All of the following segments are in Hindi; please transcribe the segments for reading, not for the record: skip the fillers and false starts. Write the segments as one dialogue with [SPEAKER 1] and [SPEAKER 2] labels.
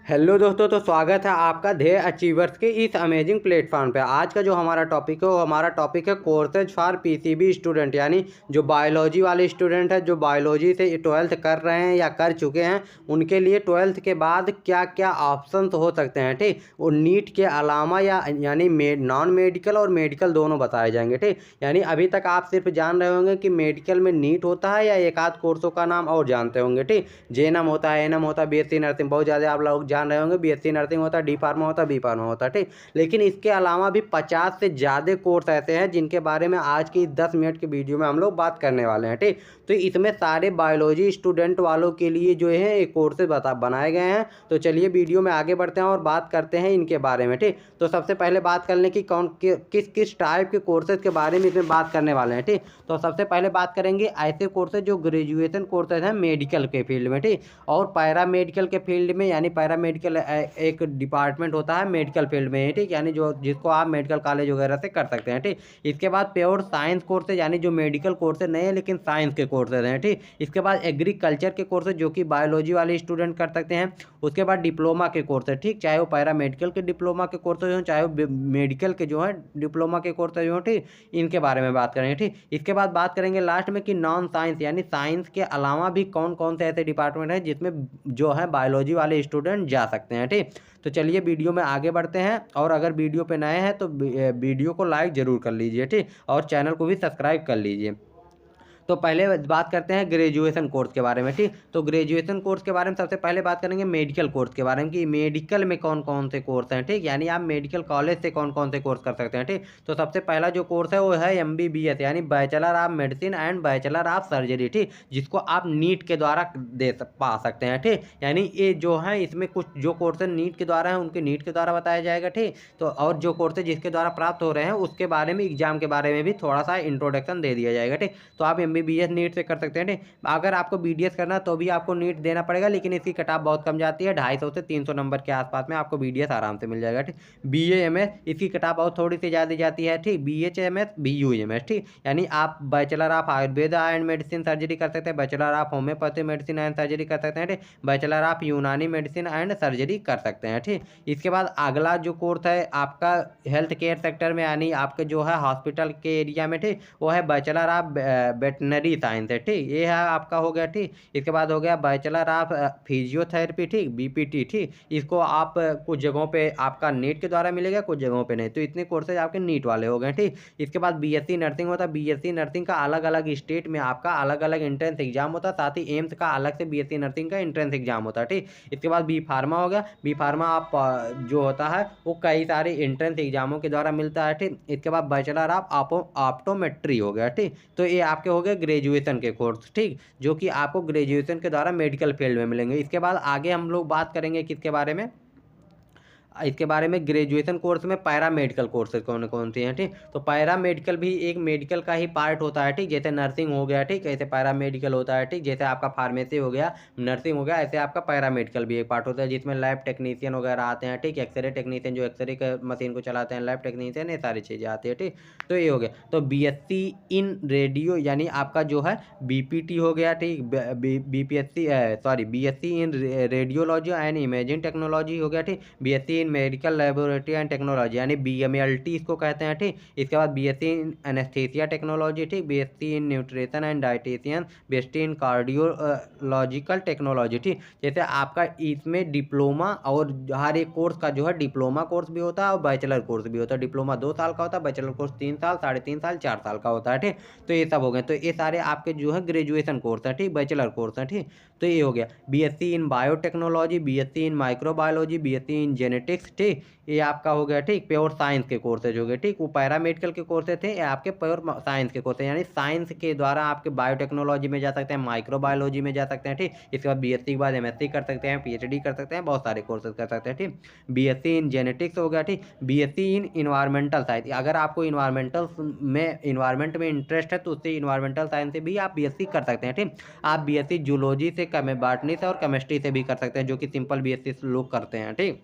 [SPEAKER 1] हेलो दोस्तों, तो स्वागत है आपका ध्येय अचीवर्स के इस अमेजिंग प्लेटफॉर्म पे। आज का जो हमारा टॉपिक है वो हमारा टॉपिक है कोर्सेज फॉर पीसीबी स्टूडेंट, यानी जो बायोलॉजी वाले स्टूडेंट है, जो बायोलॉजी से 12th कर रहे हैं या कर चुके हैं, उनके लिए 12th के बाद क्या क्या ऑप्शंस हो सकते हैं। ठीक, वो नीट के अलावा यानी नॉन मेडिकल और मेडिकल दोनों बताए जाएंगे। ठीक, यानी अभी तक आप सिर्फ जान रहे होंगे कि मेडिकल में नीट होता है या एक आध कोर्सों का नाम और जानते होंगे। ठीक, जेएनएम होता है, एएनएम होता है, बीएससी नर्सिंग, बहुत ज़्यादा आप लोग जान रहे होंगे। बीएससी नर्सिंग होता है, डी फार्मा होता है, बी फार्मा होता है। ठीक, लेकिन इसके अलावा भी 50 से ज़्यादा कोर्स ऐसे हैं जिनके बारे में आज की 10 मिनट की वीडियो में हम लोग बात करने वाले हैं। ठीक, तो इसमें सारे बायोलॉजी स्टूडेंट वालों के लिए जो है एक कोर्सेज बनाए गए हैं। तो चलिए वीडियो में आगे बढ़ते हैं और बात करते हैं इनके बारे में। ठीक, तो सबसे पहले बात कर लें कि किस किस टाइप के कोर्सेज के बारे में इसमें बात करने वाले हैं। ठीक, तो सबसे पहले बात करेंगे ऐसे कोर्सेज जो ग्रेजुएशन कोर्सेज हैं मेडिकल के फील्ड में। ठीक, और पैरा मेडिकल के फील्ड में, यानी पैरा मेडिकल एक डिपार्टमेंट होता है मेडिकल फील्ड में। ठीक, यानी जो जिसको आप मेडिकल कॉलेज वगैरह से कर सकते हैं। ठीक, इसके बाद प्योर साइंस कोर्सेज, यानी जो मेडिकल कोर्सेज नहीं है लेकिन साइंस के कोर्सेज हैं। ठीक, इसके बाद एग्रीकल्चर के कोर्सेज जो कि बायोलॉजी वाले स्टूडेंट कर सकते हैं। उसके बाद डिप्लोमा के कोर्सेज, ठीक, चाहे वो पैरा मेडिकल के डिप्लोमा के कोर्सेज हों, चाहे वो मेडिकल के जो है डिप्लोमा के कोर्सेज हों। ठीक, इनके बारे में बात करेंगे। ठीक, इसके बाद बात करेंगे लास्ट में कि नॉन साइंस, यानी साइंस के अलावा भी कौन कौन से ऐसे डिपार्टमेंट हैं जिसमें जो है बायोलॉजी वाले स्टूडेंट जा सकते हैं। ठीक, तो चलिए वीडियो में आगे बढ़ते हैं, और अगर वीडियो पे नए हैं तो वीडियो को लाइक ज़रूर कर लीजिए। ठीक, और चैनल को भी सब्सक्राइब कर लीजिए। तो पहले बात करते हैं ग्रेजुएशन कोर्स के बारे में। ठीक, तो ग्रेजुएशन कोर्स के बारे में सबसे पहले बात करेंगे मेडिकल कोर्स के बारे में कि मेडिकल में कौन कौन से कोर्स हैं। ठीक, यानी आप मेडिकल कॉलेज से कौन कौन से कोर्स कर सकते हैं। ठीक, तो सबसे पहला जो कोर्स है वो है एमबीबीएस, यानी bachelor of medicine and bachelor of surgery. ठीक, जिसको आप नीट के द्वारा पा सकते हैं। ठीक, यानी ये जो है इसमें कुछ जो कोर्सेज नीट के द्वारा हैं उनके नीट के द्वारा बताया जाएगा। ठीक, तो और जो कोर्सेज जिसके द्वारा प्राप्त हो रहे हैं उसके बारे में, एग्जाम के बारे में भी थोड़ा सा इंट्रोडक्शन दे दिया जाएगा। ठीक, तो आप एमबीबीएस नीट से कर सकते हैं। ठीक, अगर आपको बीडीएस करना तो भी आपको नीट देना पड़ेगा, लेकिन इसकी कट ऑफ बहुत कम जाती है, 250 से 300 नंबर के आसपास में आपको बीडीएस आराम से मिल जाएगा। ठीक, बीएएमएस इसकी कट ऑफ बहुत थोड़ी सी ज़्यादा जाती है। ठीक, बीएचएमएस, बीयूएमएस। ठीक, यानी आप bachelor of Ayurveda and medicine surgery कर सकते हैं, bachelor of homeopathy medicine and surgery कर सकते हैं। ठीक, बैचलर ऑफ यूनानी मेडिसिन एंड सर्जरी कर सकते हैं। ठीक, इसके बाद अगला जो कोर्स है आपका हेल्थ केयर सेक्टर में, यानी आपके जो है हॉस्पिटल के एरिया में। ठीक, वो है बैचलर ऑफ वेटनरी साइंस है। ठीक, ये है आपका हो गया। ठीक, इसके बाद हो गया बैचलर ऑफ फिजियोथेरेपी। ठीक, बीपीटी। ठीक, इसको आप कुछ जगहों पे आपका नीट के द्वारा मिलेगा, कुछ जगहों पे नहीं। तो इतने कोर्सेज आपके नीट वाले हो गए। ठीक, इसके बाद बीएससी नर्सिंग होता है। बीएससी नर्सिंग का अलग अलग स्टेट में आपका अलग अलग एंट्रेंस एग्जाम होता है, साथ ही एम्स का अलग से बीएससी नर्सिंग का एंट्रेंस एग्जाम होता है। ठीक, इसके बाद बी फार्मा हो गया। बी फार्मा आप जो होता है वो कई सारे एंट्रेंस एग्जामों के द्वारा मिलता है। ठीक, इसके बाद बैचलर ऑफ ऑप्टोमेट्री हो गया। ठीक, तो ये आपके हो गए ग्रेजुएशन के कोर्स। ठीक, जो कि आपको ग्रेजुएशन के द्वारा मेडिकल फील्ड में मिलेंगे। इसके बाद आगे हम लोग बात करेंगे किसके बारे में, इसके बारे में ग्रेजुएशन कोर्स में पैरा मेडिकल कोर्सेज कौन कौन से हैं। ठीक, तो पैरा मेडिकल भी एक मेडिकल का ही पार्ट होता है। ठीक, जैसे नर्सिंग हो गया। ठीक, ऐसे पैरा मेडिकल होता है। ठीक, जैसे आपका फार्मेसी हो गया, नर्सिंग हो गया, ऐसे आपका पैरा मेडिकल भी एक पार्ट होता है जिसमें लैब टेक्नीशियन वगैरह आते हैं। ठीक, एक्सरे टेक्नीशियन जो एक्सरे के मशीन को चलाते हैं, लैब टेक्नीशियन, ये सारी चीज़ें आती है। ठीक, तो ये हो गया। तो बीएससी इन रेडियो, यानी आपका जो है बीपीटी हो गया। ठीक, BPSC sorry BSc in radiology and imaging technology हो गया। ठीक, BSc in medical laboratory and technology, यानी बीएमएलटी इसको कहते हैं। ठीक, इसके बाद बीएससी इन एनेस्थीसिया टेक्नोलॉजी। ठीक, BSc in nutrition and dietitian, BSc in cardiological technology. ठीक, जैसे आपका इसमें डिप्लोमा और हर एक कोर्स का जो है डिप्लोमा कोर्स भी होता है और बैचलर कोर्स भी होता है। डिप्लोमा 2 साल का होता है, बैचलर कोर्स 3 साल, 3.5 साल, 4 साल का होता है। ठीक, तो ये सब हो गए। तो ये सारे आपके जो है ग्रेजुएशन कोर्स है। ठीक, बैचलर कोर्स है। ठीक, तो ये हो गया BSc in biotechnology, BSc in microbiology, BSc in genetics. ठीक, ये आपका हो गया। ठीक, प्योर साइंस के कोर्सेज हो गए। ठीक, वो पैरामेडिकल के कोर्सेज थे, ये आपके प्योर साइंस के कोर्सेज, यानी साइंस के द्वारा आपके बायोटेक्नोलॉजी में जा सकते हैं, माइक्रोबायोलॉजी में जा सकते हैं। ठीक, इसके बाद बीएससी के बाद एमएससी कर सकते हैं, पीएचडी कर सकते हैं, बहुत सारे कोर्सेज कर सकते हैं। ठीक, बीएससी इन जेनेटिक्स हो गया। ठीक, बीएससी इन इन्वायरमेंटल साइंस, अगर आपको इन्वायरमेंट में इंटरेस्ट है तो उससे इन्वायरमेंटल साइंस से भी आप बीएससी कर सकते हैं। ठीक, आप बीएससी जूलॉजी से, बॉटनी से और केमिस्ट्री से भी कर सकते हैं, जो कि सिंपल बीएससी लोग करते हैं। ठीक,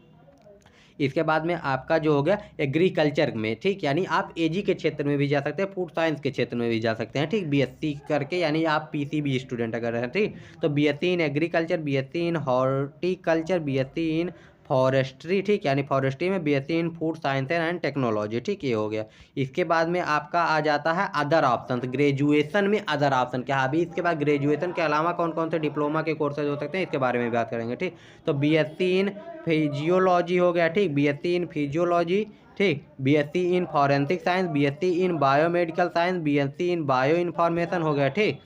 [SPEAKER 1] इसके बाद में आपका जो हो गया एग्रीकल्चर में, ठीक, यानी आप एजी के क्षेत्र में भी जा सकते हैं, फूड साइंस के क्षेत्र में भी जा सकते हैं, ठीक, बीएससी करके, यानी आप पीसीबी स्टूडेंट अगर हैं, ठीक, तो BSc in agriculture, BSc in horticulture, BSc in forestry, ठीक, यानी फॉरेस्ट्री में BSc in food science and technology, ठीक, ये हो गया। इसके बाद में आपका आ जाता है अदर ऑप्शन, ग्रेजुएशन में अदर ऑप्शन क्या, अभी इसके बाद ग्रेजुएशन के अलावा कौन कौन से डिप्लोमा के कोर्सेज हो सकते हैं इसके बारे में बात करेंगे, ठीक। तो बीएससी इन फिजियोलॉजी हो गया, ठीक, बीएससी इन फिजियोलॉजी, ठीक, BSc in forensic science, BSc in biomedical science, BSc in bio information हो गया, ठीक।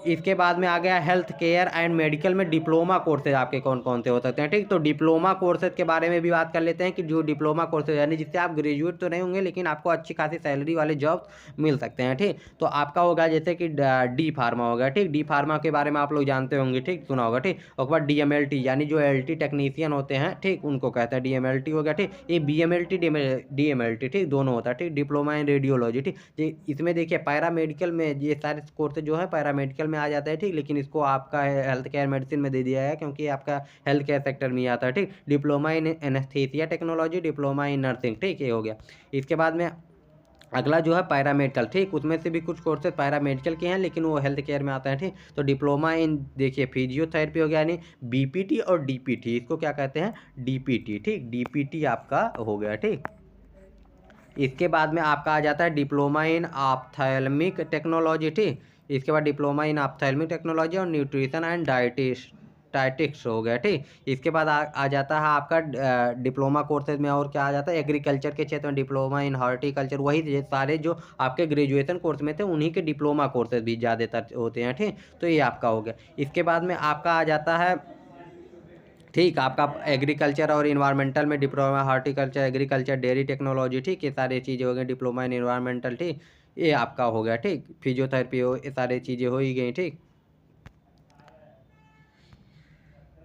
[SPEAKER 1] इसके बाद में आ गया हेल्थ केयर एंड मेडिकल में डिप्लोमा कोर्सेज आपके कौन कौन से हो सकते हैं, ठीक। तो डिप्लोमा कोर्सेज के बारे में भी बात कर लेते हैं कि जो डिप्लोमा कोर्सेज यानी जिससे आप ग्रेजुएट तो नहीं होंगे लेकिन आपको अच्छी खासी सैलरी वाले जॉब मिल सकते हैं, ठीक। तो आपका होगा जैसे कि डी फार्मा होगा, ठीक, डी फार्मा के बारे में आप लोग जानते होंगे, ठीक, सुना होगा, ठीक। उसके बाद डीएमएलटी यानी जो एलटी टेक्नीशियन होते हैं, ठीक, उनको कहते हैं डीएमएलटी हो गया, ठीक। ये बीएमएलटी डीएमएलटी, ठीक, दोनों होता है, ठीक। डिप्लोमा इन रेडियोलॉजी, ठीक, इसमें देखिए पैरामेडिकल में ये सारे कोर्सेज जो है पैरामेडिकल में आ जाता है, ठीक, लेकिन इसको आपका हेल्थ केयर मेडिसिन में दे दिया है क्योंकि आपका हेल्थ केयर सेक्टर में आता है, ठीक। Diploma in anaesthesia technology, diploma in nursing, ठीक, ये हो गया। इसके बाद में अगला जो है पैरामेडिकल, ठीक, उसमें से भी कुछ कोर्सेज पैरामेडिकल के हैं लेकिन वो हेल्थ केयर में आता है, ठीक। तो डिप्लोमा इन देखिए फिजियोथेरेपी हो गया, यानी बीपीटी और डीपीटी, इसको क्या कहते हैं, डीपीटी, ठीक, डीपीटी आपका हो गया, ठीक। इसके बाद में आपका आ जाता है डिप्लोमा इन ऑप्थेल्मिक टेक्नोलॉजी, ठीक। इसके बाद डिप्लोमा इन ऑप्थेल्मिक टेक्नोलॉजी और न्यूट्रिशन एंड डाइटिक्स हो गया, ठीक। इसके बाद आ जाता है आपका डिप्लोमा कोर्सेज में और क्या आ जाता है, एग्रीकल्चर के क्षेत्र में डिप्लोमा इन हॉर्टिकल्चर, वही सारे जो आपके ग्रेजुएशन कोर्स में थे उन्हीं के डिप्लोमा कोर्सेज भी ज़्यादातर होते हैं, ठीक। तो ये आपका हो गया। इसके बाद में आपका आ जाता है, ठीक, आपका एग्रीकल्चर और इन्वायरमेंटल में diploma horticulture, agriculture, dairy technology, ठीक, ये सारी चीज़ें हो गई डिप्लोमा इन इन्वायरमेंटल, ठीक, ये आपका हो गया, ठीक। फिजियोथेरेपी हो, ये सारी चीज़ें हो ही गई, ठीक।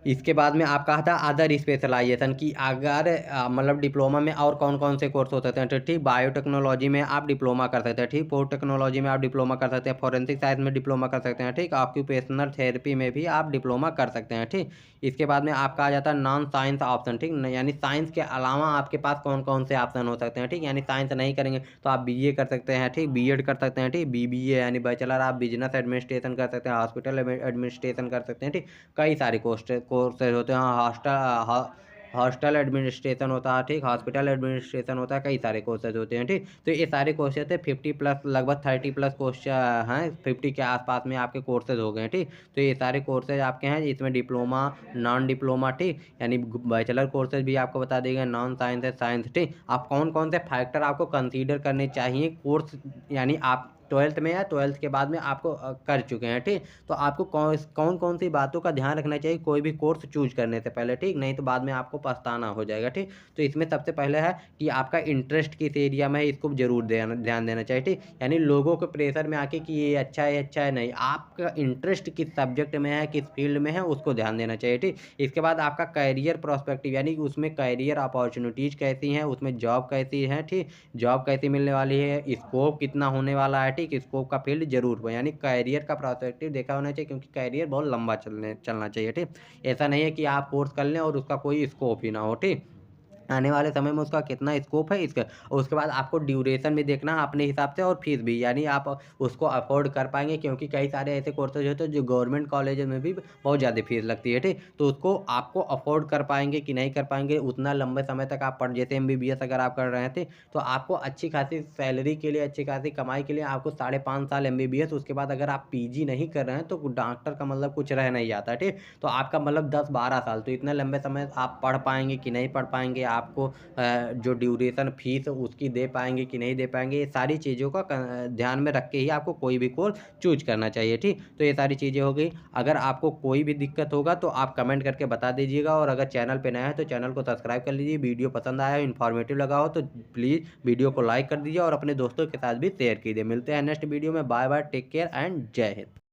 [SPEAKER 1] इसके बाद में आपका आता है अदर स्पेशलाइजेशन की, अगर मतलब डिप्लोमा में और कौन कौन से कोर्स हो सकते हैं, तो ठीक, बायोटेक्नोलॉजी में आप डिप्लोमा कर सकते हैं, ठीक, फूड टेक्नोलॉजी में आप डिप्लोमा कर सकते हैं, फॉरेंसिक साइंस में डिप्लोमा कर सकते हैं, ठीक, ऑक्यूपेशनल थेरेपी में भी आप डिप्लोमा कर सकते हैं, ठीक। इसके बाद में आपका आ जाता है नॉन साइंस ऑप्शन, ठीक, यानी साइंस के अलावा आपके पास कौन कौन से ऑप्शन हो सकते हैं, ठीक, यानी साइंस नहीं करेंगे तो आप बीए कर सकते हैं, ठीक, बीएड कर सकते हैं, ठीक, बीबीए यानी बैचलर आप बिजनेस एडमिनिस्ट्रेशन कर सकते हैं, हॉस्पिटल एडमिनिस्ट्रेशन कर सकते हैं, ठीक, कई सारे कोर्सेज होते हैं, हॉस्टल एडमिनिस्ट्रेशन होता है, ठीक, हॉस्पिटल एडमिनिस्ट्रेशन होता है, कई सारे कोर्सेज होते हैं, ठीक। तो ये सारे कोर्सेज थे 50+ लगभग 30+ कोर्स हैं, 50 के आसपास में आपके कोर्सेज हो गए, ठीक। तो ये सारे कोर्सेज आपके हैं, इसमें डिप्लोमा, नॉन डिप्लोमा, ठीक, यानी बैचलर कोर्सेज भी आपको बता देगा, नॉन साइंस है, साइंस, ठीक। आप कौन कौन से फैक्टर आपको कंसीडर करने चाहिए कोर्स, यानी आप 12th में या 12th के बाद में आपको कर चुके हैं, ठीक। तो आपको कौन कौन सी बातों का ध्यान रखना चाहिए कोई भी कोर्स चूज करने से पहले, ठीक, नहीं तो बाद में आपको पछताना हो जाएगा, ठीक। तो इसमें सबसे पहले है कि आपका इंटरेस्ट किस एरिया में है, इसको जरूर ध्यान देना चाहिए, ठीक। यानी लोगों के प्रेशर में आके कि ये अच्छा है अच्छा है, नहीं, आपका इंटरेस्ट किस सब्जेक्ट में है, किस फील्ड में है, उसको ध्यान देना चाहिए, ठीक। इसके बाद आपका करियर प्रोस्पेक्टिव, यानी कि उसमें करियर अपॉर्चुनिटीज़ कैसी हैं, उसमें जॉब कैसी है, ठीक, जॉब कैसी मिलने वाली है, स्कोप कितना होने वाला है, ठीक, स्कोप का फील्ड जरूर हो, यानी करियर का प्रोस्पेक्टिव देखा होना चाहिए क्योंकि करियर बहुत लंबा चलना चाहिए, ठीक। ऐसा नहीं है कि आप कोर्स कर लें और उसका कोई स्कोप ही ना हो, ठीक, आने वाले समय में उसका कितना स्कोप है इसका, और उसके बाद आपको ड्यूरेशन भी देखना है अपने हिसाब से, और फीस भी, यानी आप उसको अफोर्ड कर पाएंगे क्योंकि कई सारे ऐसे कोर्सेज होते हैं जो गवर्नमेंट कॉलेज में भी बहुत ज़्यादा फीस लगती है, ठीक। तो उसको आपको अफोर्ड कर पाएंगे कि नहीं कर पाएंगे, उतना लंबे समय तक आप पढ़, जैसे MBBS अगर आप कर रहे थे तो आपको अच्छी खासी सैलरी के लिए, अच्छी खासी कमाई के लिए आपको 5.5 साल MBBS, उसके बाद अगर आप PG नहीं कर रहे हैं तो डॉक्टर का मतलब कुछ रह नहीं जाता, ठीक। तो आपका मतलब 10-12 साल, तो इतने लंबे समय आप पढ़ पाएंगे कि नहीं पढ़ पाएंगे, आपको जो ड्यूरेशन फीस उसकी दे पाएंगे कि नहीं दे पाएंगे, ये सारी चीज़ों का ध्यान में रख के ही आपको कोई भी कोर्स चूज करना चाहिए, ठीक। तो ये सारी चीज़ें हो गई। अगर आपको कोई भी दिक्कत होगा तो आप कमेंट करके बता दीजिएगा, और अगर चैनल पे नया है तो चैनल को सब्सक्राइब कर लीजिए। वीडियो पसंद आया, इन्फॉर्मेटिव लगा हो तो प्लीज़ वीडियो को लाइक कर दीजिए और अपने दोस्तों के साथ भी शेयर कीजिए। मिलते हैं नेक्स्ट वीडियो में, bye bye, take care and जय हिंद।